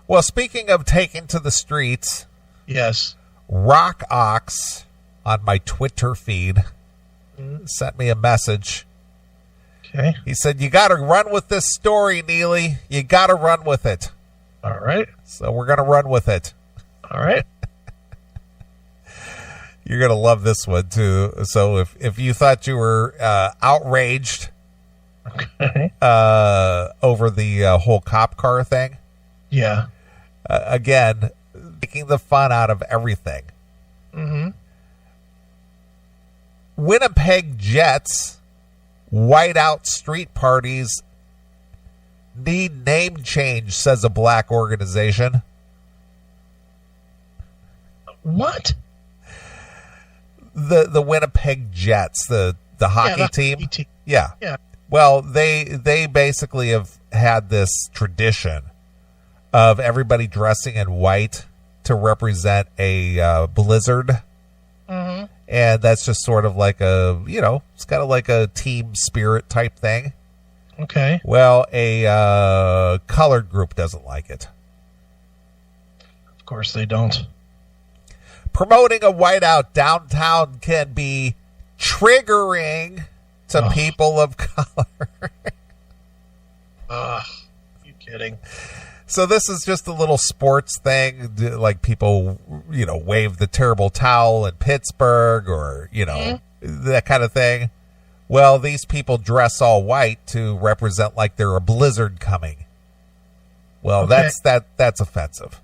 Well, speaking of taking to the streets, Yes. Rock Ox on my Twitter feed sent me a message. Okay. He said, you got to run with this story, Neely. You got to run with it. All right. So we're going to run with it. All right. You're going to love this one, too. So if you thought you were outraged Okay. over the whole cop car thing, Yeah. again, taking the fun out of everything. Mm-hmm. Winnipeg Jets whiteout street parties need name change, says a black organization. What? The Winnipeg Jets, the hockey team. Yeah. Yeah. Well, they basically have had this tradition of everybody dressing in white to represent a blizzard. Mm-hmm. And that's just sort of like it's kind of like a team spirit type thing. Okay. Well, a colored group doesn't like it. Of course they don't. Promoting a whiteout downtown can be triggering to people of color. You kidding? So this is just a little sports thing, like people, wave the terrible towel in Pittsburgh or, that kind of thing. Well, these people dress all white to represent like they're a blizzard coming. Well, Okay. that's offensive.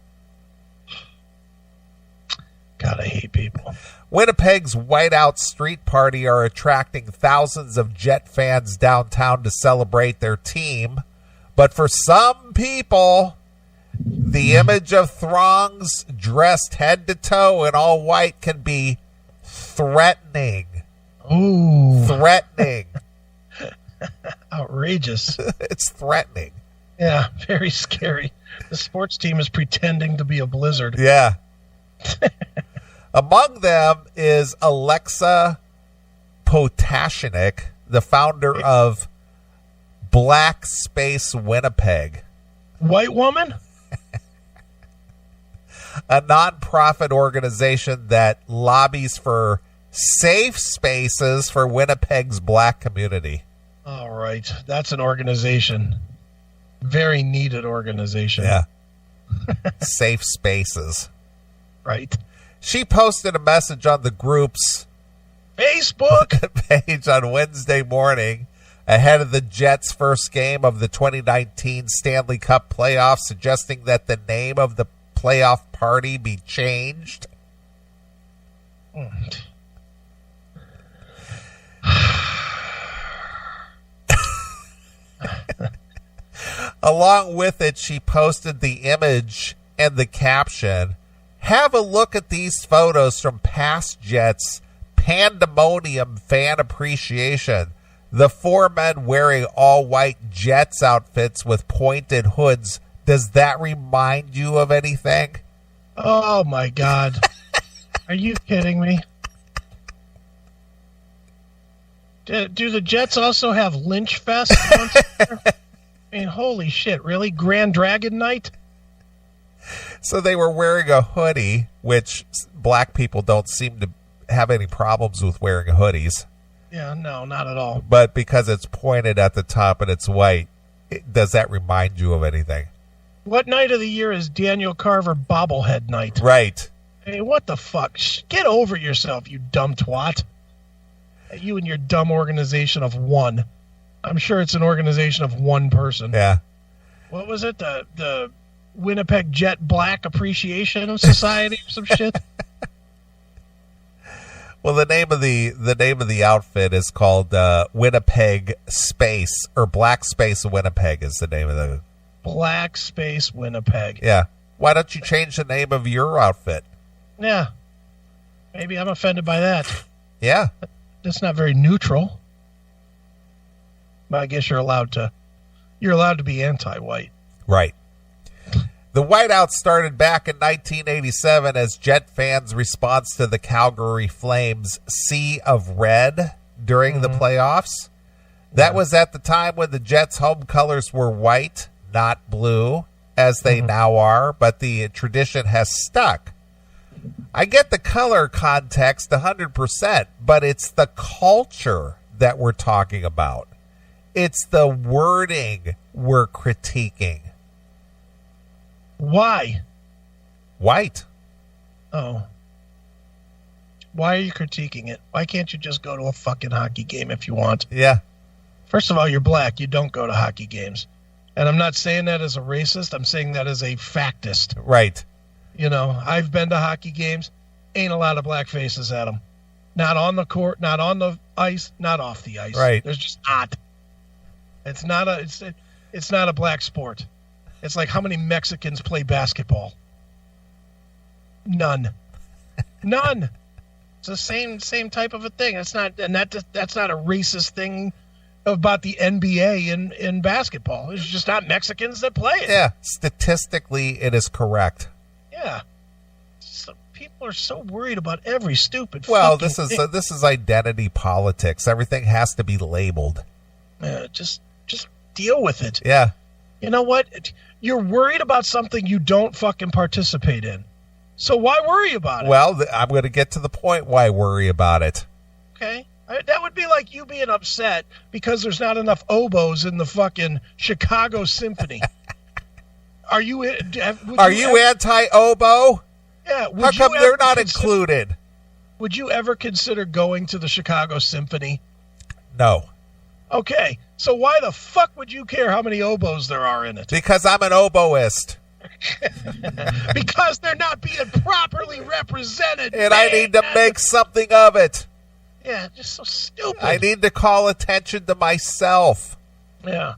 God, I hate people. Winnipeg's Whiteout Street Party are attracting thousands of Jet fans downtown to celebrate their team. But for some people, the image of throngs dressed head to toe in all white can be threatening. Ooh. Threatening. Outrageous. It's threatening. Yeah, very scary. The sports team is pretending to be a blizzard. Yeah. Among them is Alexa Potashnik, the founder of Black Space Winnipeg. White woman? A nonprofit organization that lobbies for safe spaces for Winnipeg's black community. All right. That's an organization. Very needed organization. Yeah. Safe spaces. Right. She posted a message on the group's Facebook page on Wednesday morning ahead of the Jets' first game of the 2019 Stanley Cup playoffs, suggesting that the name of the playoff party be changed. Along with it, she posted the image and the caption, "Have a look at these photos from past Jets Pandemonium fan appreciation. The four men wearing all white Jets outfits with pointed hoods. Does that remind you of anything?" Oh, my God. Are you kidding me? Do the Jets also have Lynch Fest? I mean, holy shit, really? Grand Dragon Night? So they were wearing a hoodie, which black people don't seem to have any problems with wearing hoodies. Yeah, no, not at all. But because it's pointed at the top and it's white, does that remind you of anything? What night of the year is Daniel Carver bobblehead night? Right. Hey, what the fuck? Get over yourself, you dumb twat. You and your dumb organization of one. I'm sure it's an organization of one person. Yeah. What was it? The Winnipeg Jet Black Appreciation Society or some shit? Well, the name of the outfit is called Winnipeg Space, or Black Space Winnipeg is the name of the Black Space Winnipeg. Yeah. Why don't you change the name of your outfit? Yeah. Maybe I'm offended by that. Yeah. That's not very neutral. But I guess you're allowed to be anti-white. Right. The whiteout started back in 1987 as Jet fans' response to the Calgary Flames' Sea of Red during the playoffs. That was at the time when the Jets' home colors were white, not blue. as they now are, but the tradition has stuck. I get the color context 100%, but it's the culture that we're talking about. It's the wording we're critiquing. Why? White. Oh. Why are you critiquing it? Why can't you just go to a fucking hockey game if you want? Yeah. First of all, you're black. You don't go to hockey games. And I'm not saying that as a racist. I'm saying that as a factist. Right. You know, I've been to hockey games. Ain't a lot of black faces at them. Not on the court, not on the ice, not off the ice. Right. There's just not. It's not a black sport. It's like how many Mexicans play basketball? None. None. It's the same type of a thing. That's not a racist thing about the NBA in basketball. It's just not Mexicans that play it. Yeah, statistically, it is correct. Yeah. So people are so worried about every stupid. Well, fucking this is identity politics. Everything has to be labeled. Just deal with it. Yeah. You know what? You're worried about something you don't fucking participate in. So why worry about it? Well, I'm going to get to the point why worry about it. Okay. That would be like you being upset because there's not enough oboes in the fucking Chicago Symphony. Are you anti-oboe? Yeah. How come they're not included? Would you ever consider going to the Chicago Symphony? No. Okay. So why the fuck would you care how many oboes there are in it? Because I'm an oboist. Because they're not being properly represented. And I need to make something of it. Yeah, just so stupid. I need to call attention to myself. Yeah.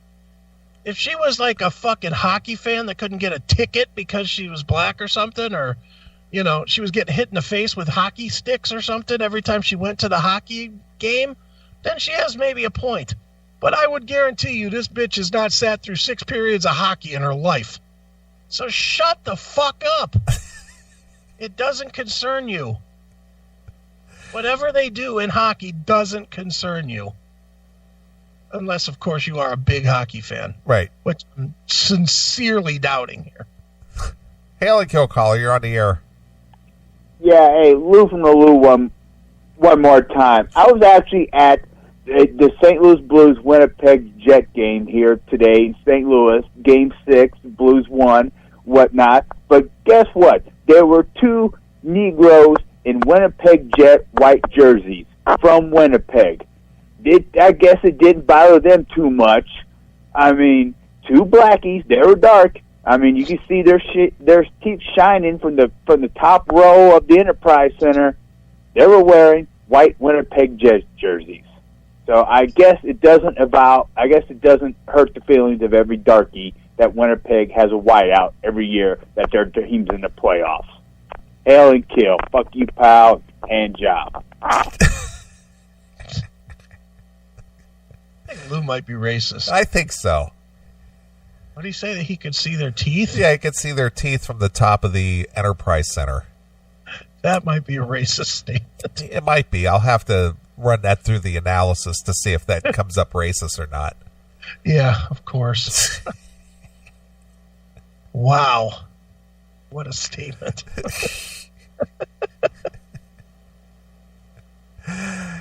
If she was like a fucking hockey fan that couldn't get a ticket because she was black or something, or, you know, she was getting hit in the face with hockey sticks or something every time she went to the hockey game, then she has maybe a point. But I would guarantee you this bitch has not sat through 6 periods of hockey in her life. So shut the fuck up. It doesn't concern you. Whatever they do in hockey doesn't concern you. Unless, of course, you are a big hockey fan. Right. Which I'm sincerely doubting here. Hail and Kill Caller, you're on the air. Yeah, hey, Lou from the Lou one more time. I was actually at the St. Louis Blues Winnipeg Jet game here today in St. Louis, Game 6, Blues won, whatnot. But guess what? There were 2 Negroes in Winnipeg Jet white jerseys from Winnipeg. I guess it didn't bother them too much. I mean, 2 blackies, they were dark. I mean, you can see their teeth shining from the top row of the Enterprise Center. They were wearing white Winnipeg Jet jerseys. So I guess it doesn't hurt the feelings of every darkie that Winnipeg has a whiteout every year that their team's in the playoffs. Hail and kill. Fuck you, pal. Hand job. I think Lou might be racist. I think so. What did he say, that he could see their teeth? Yeah, you can see their teeth from the top of the Enterprise Center. That might be a racist statement. It might be. I'll have to run that through the analysis to see if that comes up racist or not. Yeah, of course. Wow. What a statement.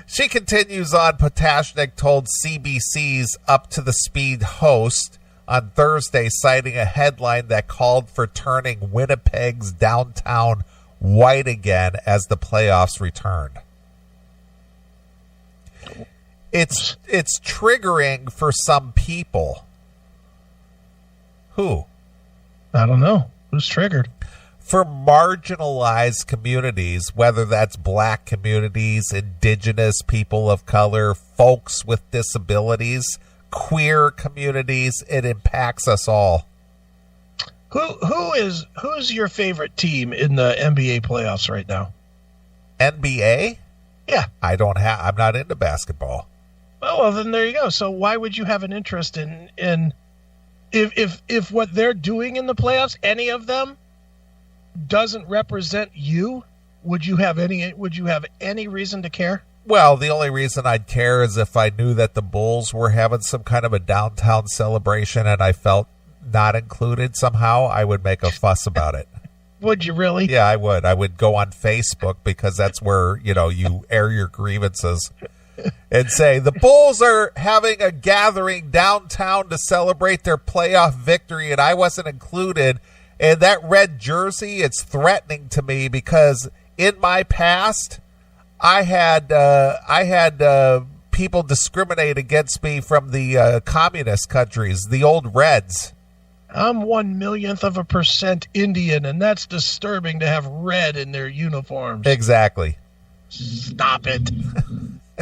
She continues on. Potashnik told CBC's Up to the Speed host on Thursday, citing a headline that called for turning Winnipeg's downtown white again as the playoffs returned. It's triggering for some people. Who? I don't know. Who's triggered? For marginalized communities, whether that's black communities, indigenous people of color, folks with disabilities, queer communities, it impacts us all. Who's your favorite team in the NBA playoffs right now? NBA? Yeah. I'm not into basketball. Well, then there you go. So why would you have an interest in if what they're doing in the playoffs, any of them, doesn't represent you? Would you have any reason to care? Well, the only reason I'd care is if I knew that the Bulls were having some kind of a downtown celebration and I felt not included somehow, I would make a fuss about it. Would you really? Yeah, I would. I would go on Facebook because that's where, you air your grievances and say, the Bulls are having a gathering downtown to celebrate their playoff victory, and I wasn't included. And that red jersey, it's threatening to me because in my past, I had people discriminate against me from the communist countries, the old Reds. I'm 1/1,000,000% Indian, and that's disturbing to have red in their uniforms. Exactly. Stop it.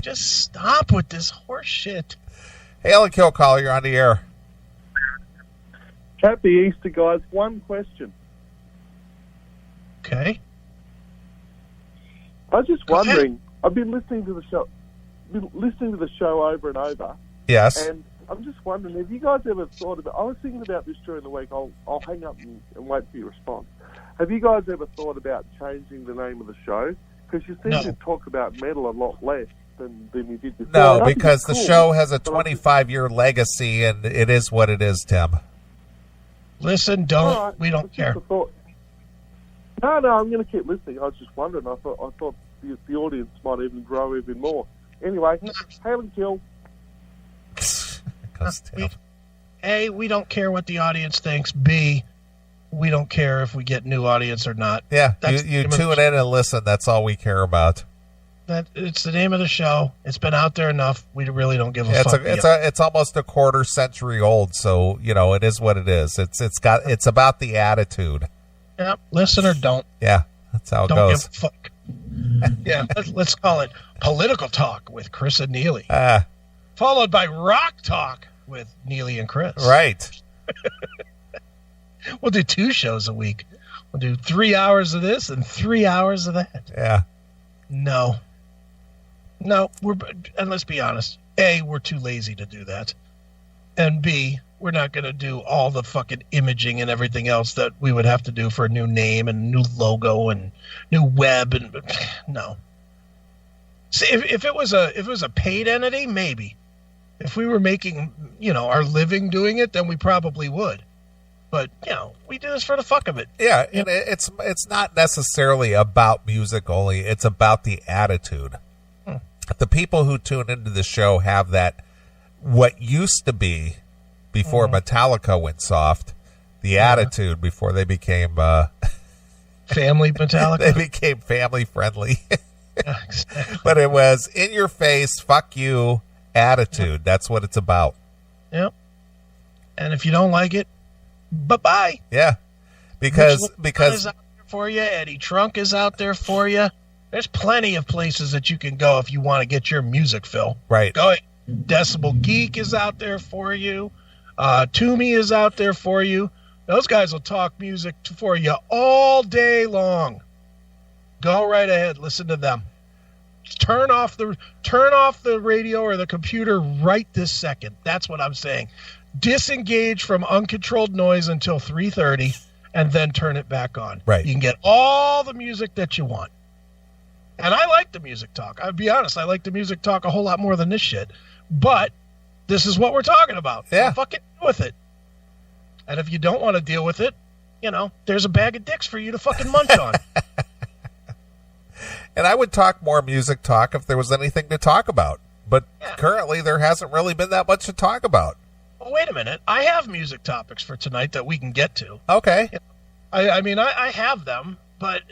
Just stop with this horse shit. Hail and Kill Caller, you're on the air. Happy Easter, guys. One question. Okay. I was just wondering, I've been listening to the show over and over. Yes. And I'm just wondering, have you guys ever thought about, I was thinking about this during the week, I'll hang up and wait for your response. Have you guys ever thought about changing the name of the show? Because you seem to talk about metal a lot less than you did before. No, because the show has a 25-year legacy, and it is what it is, Tim. Listen, we don't care. No, I'm going to keep listening. I was just wondering. I thought the audience might even grow even more. Anyway, hail and kill. A, we don't care what the audience thinks. B, we don't care if we get new audience or not. Yeah, you tune in and listen. That's all we care about. It's the name of the show. It's been out there enough. We really don't give a fuck. It's almost a quarter century old, so it is what it is. It's about the attitude. Yeah, listen or don't. Yeah, that's how it don't goes. Give a fuck. Yeah, let's call it political talk with Chris and Neely, followed by rock talk with Neely and Chris. Right. We'll do 2 shows a week. We'll do 3 hours of this and 3 hours of that. Yeah. No, and let's be honest. A, we're too lazy to do that. And B, we're not going to do all the fucking imaging and everything else that we would have to do for a new name and new logo and new web. And no. See, if it was a paid entity, maybe. If we were making, our living doing it, then we probably would. But, we do this for the fuck of it. Yeah, and it's not necessarily about music only. It's about the attitude. The people who tune into the show have that, what used to be, before Metallica went soft, the attitude before they became... family Metallica? They became family friendly. Exactly. But it was in your face, fuck you attitude. That's what it's about. Yep. And if you don't like it, bye-bye. Yeah. Because is out there for you. Eddie Trunk is out there for you. There's plenty of places that you can go if you want to get your music fill. Right. Go ahead. Decibel Geek is out there for you. Toomey is out there for you. Those guys will talk music for you all day long. Go right ahead. Listen to them. Turn off the radio or the computer right this second. That's what I'm saying. Disengage from uncontrolled noise until 3:30 and then turn it back on. Right. You can get all the music that you want. And I like the music talk. I'll be honest, I like the music talk a whole lot more than this shit. But this is what we're talking about. Yeah. So fucking deal with it. And if you don't want to deal with it, there's a bag of dicks for you to fucking munch on. And I would talk more music talk if there was anything to talk about. But currently there hasn't really been that much to talk about. Well, wait a minute. I have music topics for tonight that we can get to. Okay. I have them, but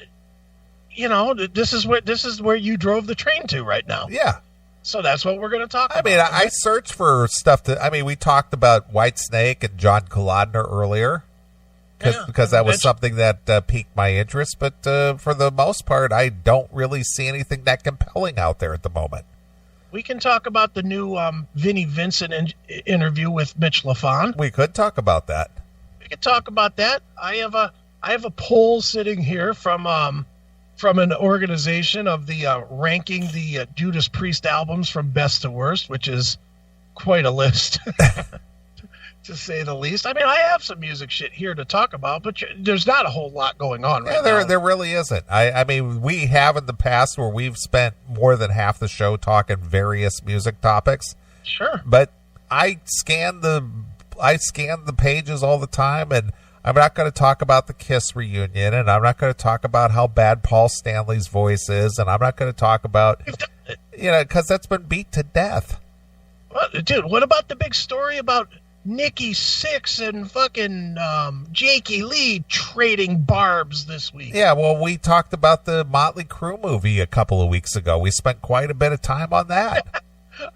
this is where you drove the train to right now. Yeah. So that's what we're going to talk about. I searched for stuff we talked about Whitesnake and John Kalodner earlier because that was something that piqued my interest. But for the most part, I don't really see anything that compelling out there at the moment. We can talk about the new Vinnie Vincent interview with Mitch LaFon. We could talk about that. We could talk about that. I have a poll sitting here from an organization of the ranking the Judas Priest albums from best to worst, which is quite a list, to say the least. I have some music shit here to talk about, but there's not a whole lot going on right now. There really isn't. We have in the past where we've spent more than half the show talking various music topics. Sure. But I scanned the I scan the pages all the time, and I'm not going to talk about the Kiss reunion, and I'm not going to talk about how bad Paul Stanley's voice is, and I'm not going to talk about, because that's been beat to death. What, dude, what about the big story about Nikki Sixx and fucking Jakey Lee trading barbs this week? Yeah, well, we talked about the Motley Crue movie a couple of weeks ago. We spent quite a bit of time on that.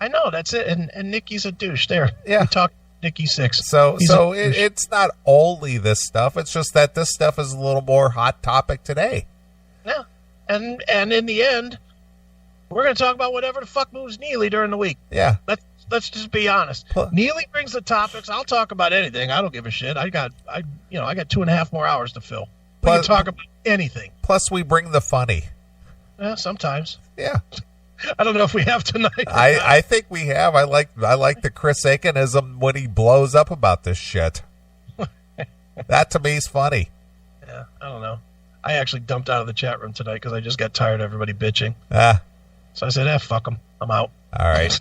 I know, that's it. And Nikki's a douche. There. Yeah. We talked Nikki Sixx. So it's not only this stuff. It's just that this stuff is a little more hot topic today. Yeah. And in the end, we're going to talk about whatever the fuck moves Neely during the week. Yeah. Let's just be honest. Neely brings the topics. I'll talk about anything. I don't give a shit. I got 2.5 more hours to fill. We can talk about anything. Plus, we bring the funny. Yeah, sometimes. Yeah. I don't know if we have tonight. I think we have. I like the Chris Aikinism when he blows up about this shit. That to me is funny. Yeah, I don't know. I actually dumped out of the chat room tonight because I just got tired of everybody bitching. So I said, fuck them. I'm out. All right.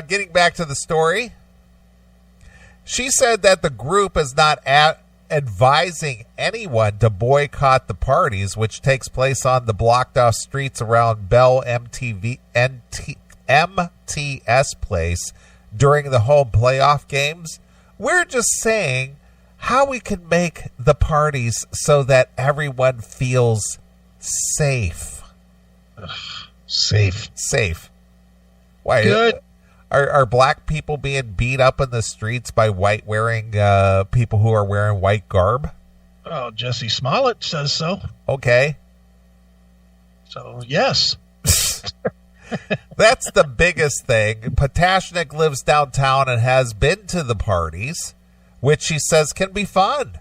Getting back to the story. She said that the group is not advising anyone to boycott the parties, which takes place on the blocked off streets around Bell MTS Place during the home playoff games. We're just saying how we can make the parties so that everyone feels safe. Safe. Why? Good. Are black people being beat up in the streets by white-wearing people who are wearing white garb? Oh, Jesse Smollett says so. Okay. So, yes. That's the biggest thing. Potashnik lives downtown and has been to the parties, which she says can be fun.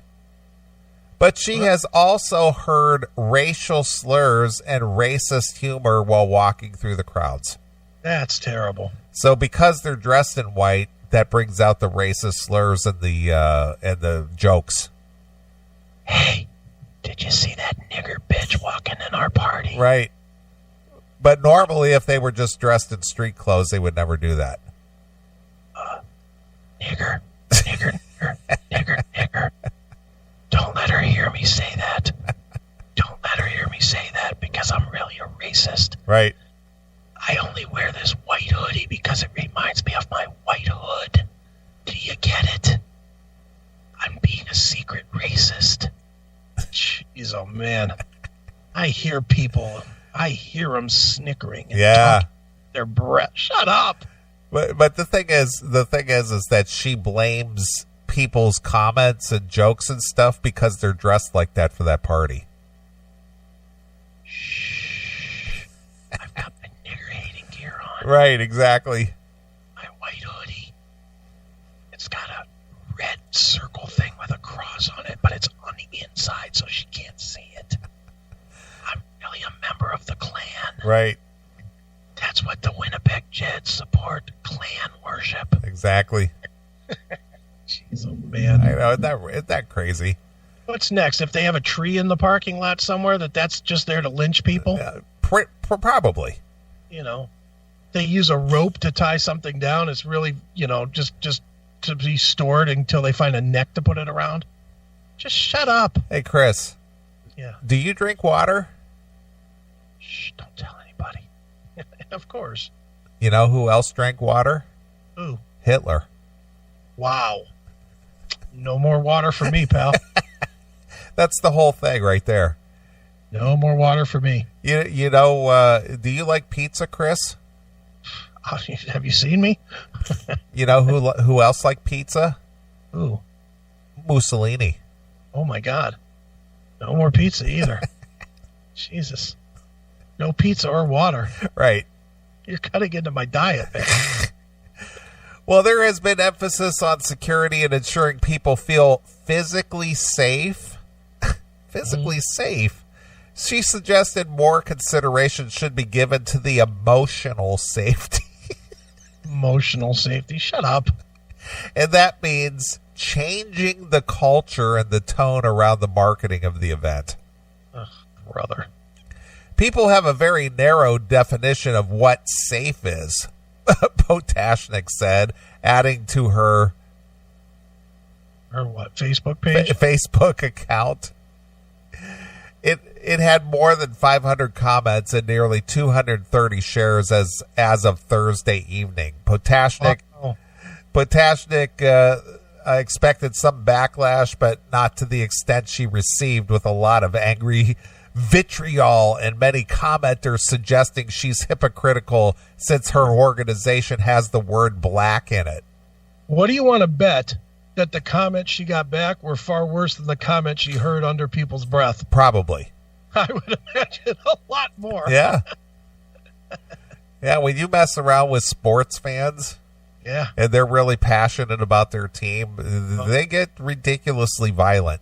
But she has also heard racial slurs and racist humor while walking through the crowds. That's terrible. So because they're dressed in white, that brings out the racist slurs and the jokes. Hey, did you see that nigger bitch walking in our party? Right. But normally if they were just dressed in street clothes, they would never do that. Nigger. Don't let her hear me say that. Don't let her hear me say that because I'm really a racist. Right. I only wear this white hoodie because it reminds me of my white hood. Do you get it? I'm being a secret racist. Jeez, oh man. I hear them snickering. And their breath. Shut up. But the thing is that she blames people's comments and jokes and stuff because they're dressed like that for that party. Shh. I've got my nigger-hating gear on. Right, exactly. My white hoodie. It's got a red circle thing with a cross on it, but it's on the inside so she can't see it. I'm really a member of the Klan. Right. That's what the Winnipeg Jets support, Klan worship. Exactly. Jeez, oh man. I know, isn't that crazy? What's next? If they have a tree in the parking lot somewhere that's just there to lynch people? Probably. They use a rope to tie something down. It's really, just to be stored until they find a neck to put it around. Just shut up. Hey, Chris. Yeah. Do you drink water? Shh, don't tell anybody. Of course. You know who else drank water? Who? Hitler. Wow. No more water for me, pal. That's the whole thing right there. No more water for me. Do you like pizza, Chris? Have you seen me? You know who else liked pizza? Who? Mussolini. Oh my God. No more pizza either. Jesus. No pizza or water. Right. You're cutting into my diet, man. Well, there has been emphasis on security and ensuring people feel physically safe. Safe. She suggested more consideration should be given to the emotional safety. Emotional safety? Shut up. And that means changing the culture and the tone around the marketing of the event. Ugh, brother. People have a very narrow definition of what safe is. Potashnik said, adding to her what, Facebook page? Facebook account. It had more than 500 comments and nearly 230 shares as of Thursday evening. Potashnik expected some backlash, but not to the extent she received, with a lot of angry vitriol and many commenters suggesting she's hypocritical since her organization has the word black in it. What do you want to bet that the comments she got back were far worse than the comments she heard under people's breath? Probably. I would imagine a lot more. Yeah. Yeah, when you mess around with sports fans, yeah, and they're really passionate about their team, they get ridiculously violent.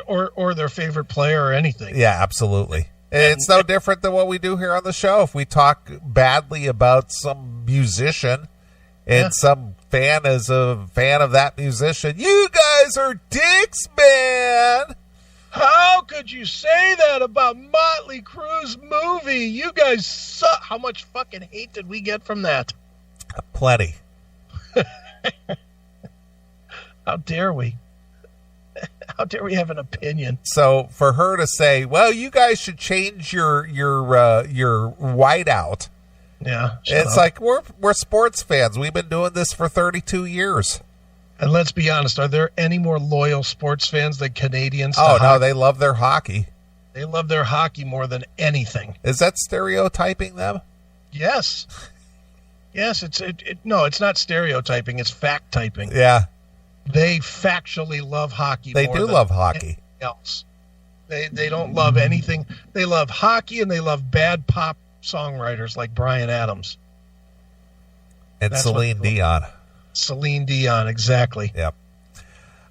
Or their favorite player or anything. Yeah, absolutely. It's no different than what we do here on the show. If we talk badly about some musician and some fan is a fan of that musician, you guys are dicks, man. How could you say that about Motley Crue's movie? You guys suck. How much fucking hate did we get from that? Plenty. How dare we? How dare we have an opinion? So for her to say, well, you guys should change your whiteout. Yeah. It's like, we're sports fans. We've been doing this for 32 years. And let's be honest, are there any more loyal sports fans than Canadians? Oh, no, they love their hockey. They love their hockey more than anything. Is that stereotyping them? Yes. Yes, no, it's not stereotyping, it's fact typing. Yeah. They factually love hockey. They do love hockey. Else. They don't love anything. They love hockey and they love bad pop songwriters like Bryan Adams. And Celine Dion. Celine Dion, exactly. Yep.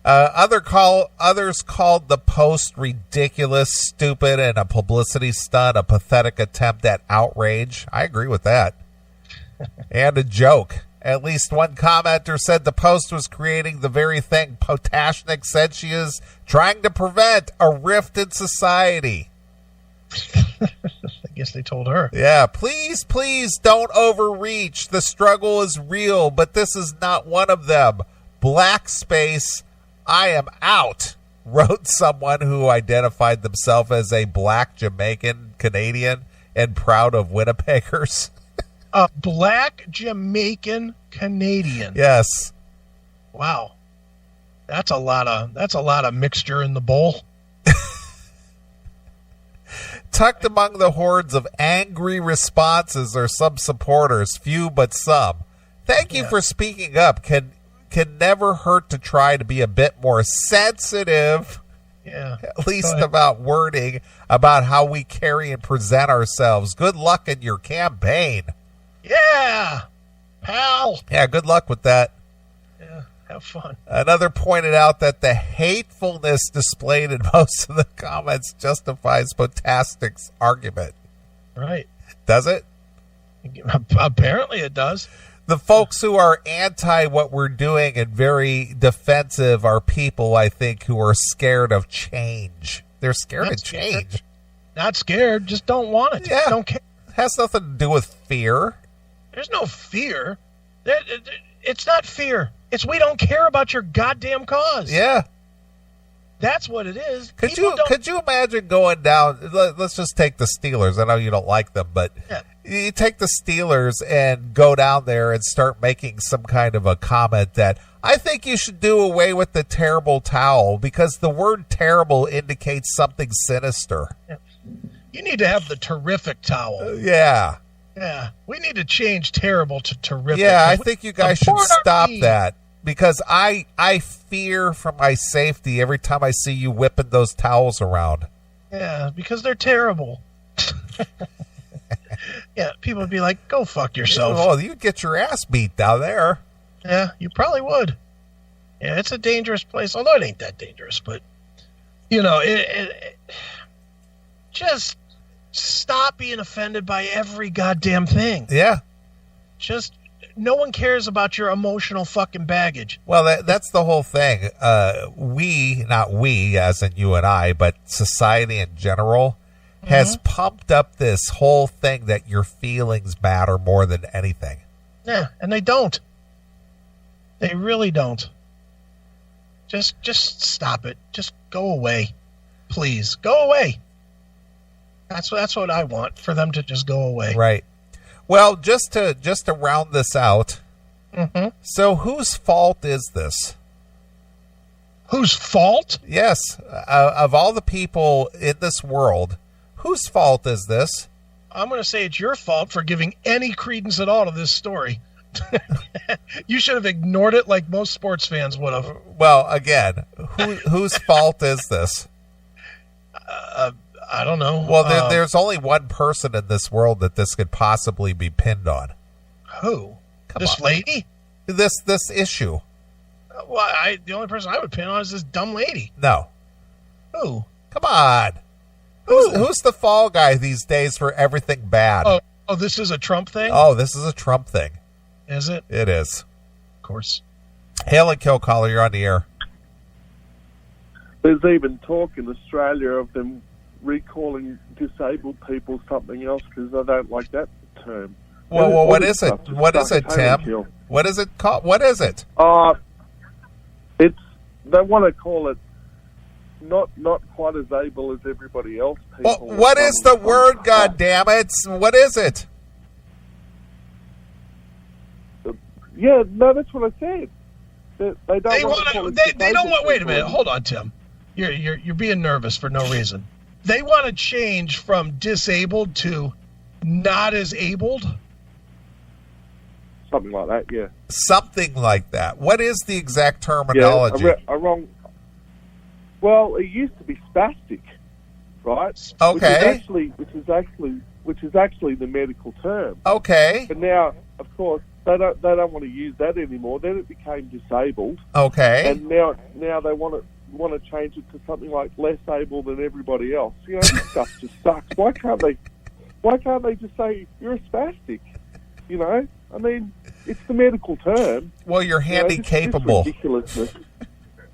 Others called the post ridiculous, stupid, and a publicity stunt, a pathetic attempt at outrage. I agree with that. And a joke. At least one commenter said the post was creating the very thing Potashnik said she is trying to prevent, a rift in society. I guess they told her. Yeah, please don't overreach. The struggle is real, but this is not one of them. Black space, I am out, wrote someone who identified themselves as a black Jamaican Canadian and proud of Winnipeggers. A black Jamaican Canadian. Yes. Wow. That's a lot of mixture in the bowl. Tucked among the hordes of angry responses are some supporters, few but some. Thank you for speaking up. Can never hurt to try to be a bit more sensitive, at least about wording, about how we carry and present ourselves. Good luck in your campaign. Yeah, pal. Yeah, good luck with that. Yeah, have fun. Another pointed out that the hatefulness displayed in most of the comments justifies Potashnik's argument. Right. Does it? Apparently it does. The folks who are anti what we're doing and very defensive are people, I think, who are scared of change. They're scared of change. Not scared, just don't want it. Yeah. Don't care. It has nothing to do with fear. There's no fear. It's not fear. It's we don't care about your goddamn cause. Yeah. That's what it is. Could you imagine going down, let's just take the Steelers. I know you don't like them, but you take the Steelers and go down there and start making some kind of a comment that I think you should do away with the terrible towel because the word terrible indicates something sinister. Yeah. You need to have the terrific towel. Yeah. Yeah. We need to change terrible to terrific. Yeah, I think you guys should stop that because I fear for my safety every time I see you whipping those towels around. Yeah, because they're terrible. Yeah, people would be like, go fuck yourself. Oh, you'd get your ass beat down there. Yeah, you probably would. Yeah, it's a dangerous place, although it ain't that dangerous, but, just stop being offended by every goddamn thing. Yeah. Just, no one cares about your emotional fucking baggage. Well, that's the whole thing. Not we, as in you and I, but society in general has pumped up this whole thing that your feelings matter more than anything. Yeah, and they don't. They really don't. Just stop it. Just go away. Please, go away. That's what I want, for them to just go away. Right. Well, just to round this out, so whose fault is this? Whose fault? Yes, of all the people in this world, whose fault is this? I'm going to say it's your fault for giving any credence at all to this story. You should have ignored it like most sports fans would have. Well, again, whose fault is this? I don't know. Well, there's only one person in this world that this could possibly be pinned on. Who? This on. lady? This issue. Well, the only person I would pin on is this dumb lady. No. Who? Come on. Who's the fall guy these days for everything bad? Oh, this is a Trump thing? Oh, this is a Trump thing. Is it? It is. Of course. Hail and kill caller, you're on the air. There's even talk in Australia of them recalling disabled people something else because they don't like that term. Well, what is it? What is it, Tim? What is it called? What is it? They want to call it not quite as able as everybody else. Well, what is the word, goddammit? What is it? Yeah, no, that's what I said. They don't want. Wait a minute. Hold on, Tim. You're being nervous for no reason. They want to change from disabled to not as abled. Something like that, yeah. Something like that. What is the exact terminology? Yeah, a wrong. Well, it used to be spastic, right? Okay. Which is actually the medical term. Okay. But now, of course, they don't want to use that anymore. Then it became disabled. Okay. And now they want to change it to something like less able than everybody else. You know, this stuff just sucks. Why can't they just say you're a spastic? You know, I mean, it's the medical term. Well, you're handy-capable. Ridiculousness.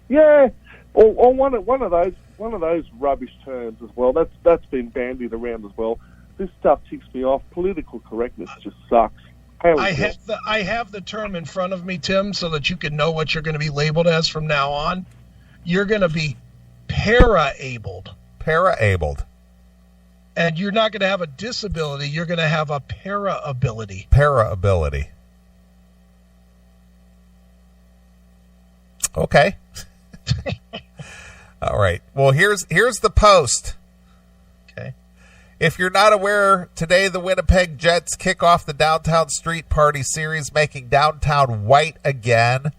Yeah, or one of those rubbish terms as well. That's been bandied around as well. This stuff ticks me off. Political correctness just sucks. I have the term in front of me, Tim, so that you can know what you're going to be labeled as from now on. You're going to be para-abled. Para-abled. And you're not going to have a disability. You're going to have a para-ability. Para-ability. Okay. All right. Well, here's the post. Okay. If you're not aware, today the Winnipeg Jets kick off the Downtown Street Party series, making downtown white again.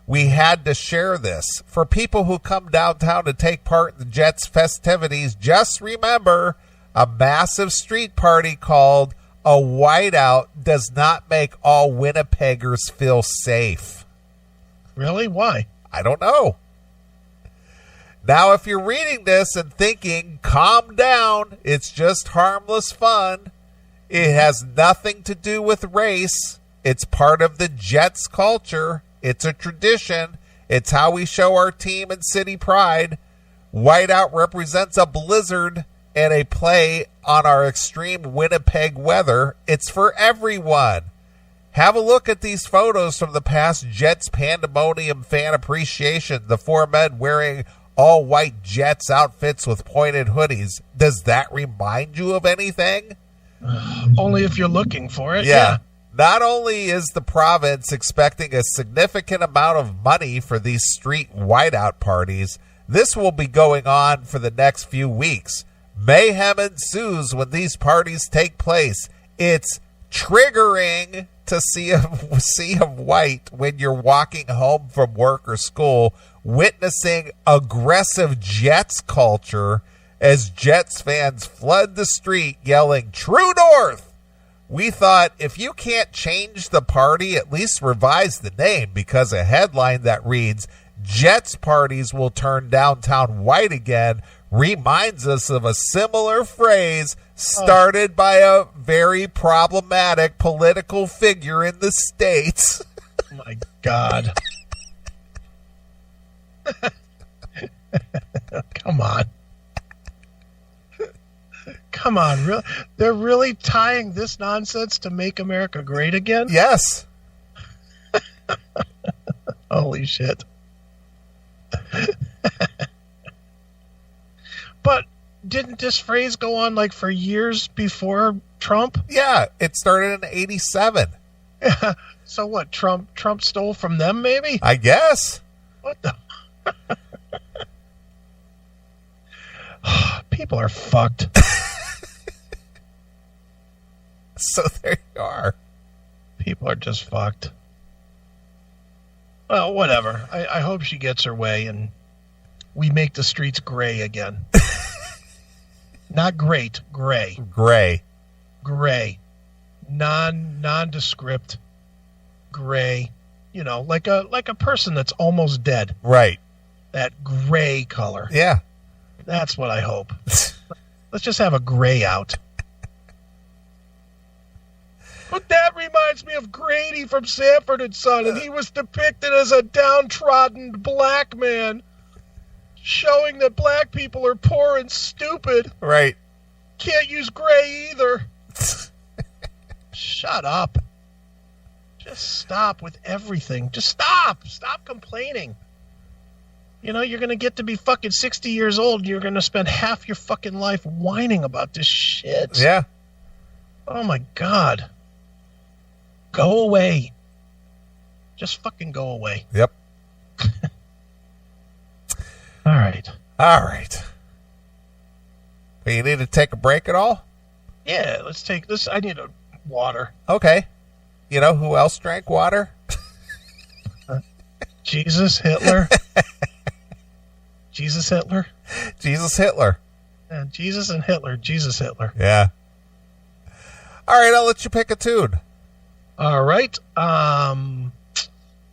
We had to share this. For people who come downtown to take part in the Jets festivities, just remember, a massive street party called a Whiteout does not make all Winnipeggers feel safe. Really? Why? I don't know. Now, if you're reading this and thinking, calm down, it's just harmless fun, it has nothing to do with race. It's part of the Jets culture. It's a tradition. It's how we show our team and city pride. Whiteout represents a blizzard and a play on our extreme Winnipeg weather. It's for everyone. Have a look at these photos from the past Jets Pandemonium fan appreciation. The four men wearing all white Jets outfits with pointed hoodies. Does that remind you of anything? Only if you're looking for it. Yeah. Not only is the province expecting a significant amount of money for these street whiteout parties, this will be going on for the next few weeks. Mayhem ensues when these parties take place. It's triggering to see a sea of white when you're walking home from work or school, witnessing aggressive Jets culture as Jets fans flood the street yelling, "True North!" We thought, if you can't change the party, at least revise the name, because a headline that reads, "Jets parties will turn downtown white again," reminds us of a similar phrase started by a very problematic political figure in the States. Oh my God. Come on. Come on. They're really tying this nonsense to make America great again? Yes. Holy shit. But didn't this phrase go on like for years before Trump? Yeah, it started in 87. So what, Trump stole from them maybe? I guess. What the? People are fucked. So there you are. People are just fucked. Well, whatever. I hope she gets her way and we make the streets gray again. Not great, gray. Gray. Gray. Nondescript gray. You know, like a person that's almost dead. Right. That gray color. Yeah. That's what I hope. Let's just have a gray out. But that reminds me of Grady from Sanford and Son, and he was depicted as a downtrodden black man, showing that black people are poor and stupid. Right. Can't use gray either. Shut up. Just stop with everything. Just stop. Stop complaining. You know, you're going to get to be fucking 60 years old, and you're going to spend half your fucking life whining about this shit. Yeah. Oh, my God. Go away. Just fucking go away. Yep. All right. All right. Well, you need to take a break at all? Yeah, let's take this. I need a water. Okay. You know who else drank water? Jesus, Hitler. Jesus, Hitler. Jesus Hitler. Yeah, Jesus and Hitler. Jesus, Hitler. Yeah. All right, I'll let you pick a tune. All right. Can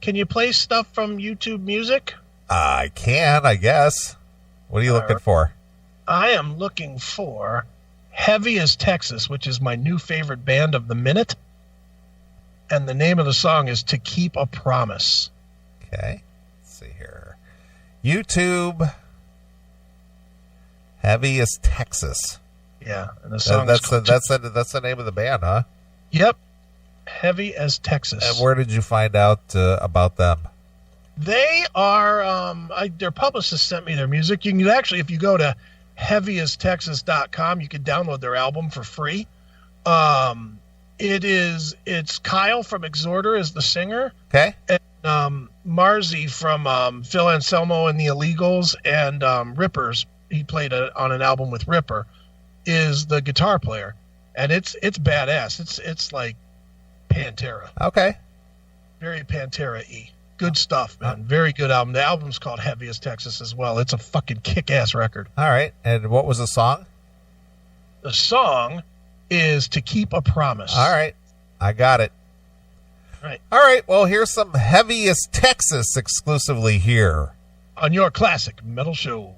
you play stuff from YouTube Music? I can, I guess. What are you looking for? I am looking for Heavy as Texas, which is my new favorite band of the minute. And the name of the song is To Keep a Promise. Okay. Let's see here. YouTube Heavy as Texas. Yeah, and the song that's the name of the band, huh? Yep. Heavy as Texas. And where did you find out about them? They are, their publicist sent me their music. You can actually, if you go to heavyastexas.com, you can download their album for free. It's Kyle from Exhorter is the singer. Okay. And Marzi from Phil Anselmo and the Illegals and Rippers, he played on an album with Ripper, is the guitar player. And it's badass. It's like Pantera. Okay. Very Pantera-y. Good stuff, man. Very good album. The album's called Heavy as Texas as well. It's a fucking kick-ass record. All right. And what was the song? The song is To Keep a Promise. All right. I got it. Right. All right. Well, here's some Heavy as Texas exclusively here on your classic metal show.